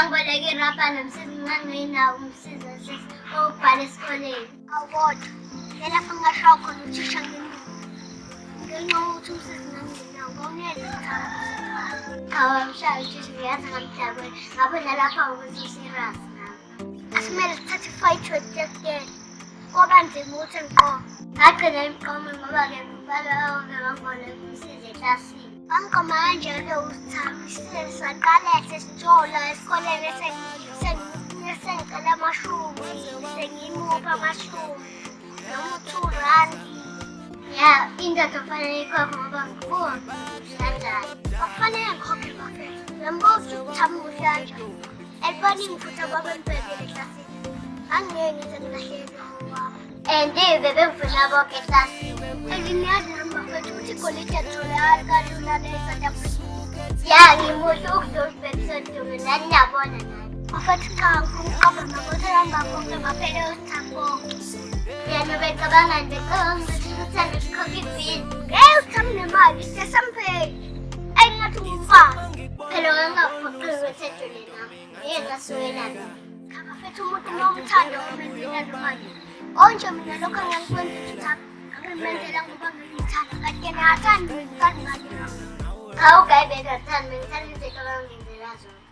ngihirapan nomsizi nganginawo umsizi obhala esikoleni. Awodwa. Ngela ngashawa khona uthisha ngenxa yokuthi umsizi nganginawo ngawunezitha. Awamshaya uthisha ngiyazi ngamdabula. Ngapho nalapha ukuthi serious nami. Asimele sithathe i-fight wedekutela. Kwaba nzima ukuthi ngiqome. Ngagcina imqome ngoba-ke ngibala-ke ngakuboleka umsizi eklasini. Wangiqoma kanjalo uSithami saqala sesithola esikoleni sengicela amashumi, sengimupha amashumi, noma u-R2. Ya, indoda kufanele ikhokhe ngoba ngikubona kanjani. Akufanele ngikhokhe bafethu. Ngibuza ukuthi uThami kanjani. Elibona iphutha kwaba ngibhekile eklasini. Angeke ngize ngilahleke ngokwami. Bebengifuna bonke eklasini. Nginiyazi nami bafethu ukuthi igolide litholakala kalula le-South Africa. Ya, ngimuhle ukudlula ubhekisodulu nani niyabona nani. Bafethu cha ngifuna ukuqamba ngakhothela ngakhoke ngaphela uSithami konke. Mina becabangani becabanga ukuthi uthanda ukukhokha ibhili. uSithami nemali sesampheli. Ayingathi ngumfazi. Phela ngangaphoqile wethetho lena. Ngeke ngasukelana. Cha bafethu umuntu nomthando umenzela nomali. Konje mina lokho angikwenza uThami. Ngimenzela ngoba ngimthanda kanti yena akathandi ngani. Awugayi bekathandi ngithanda izinto abangenzela zona.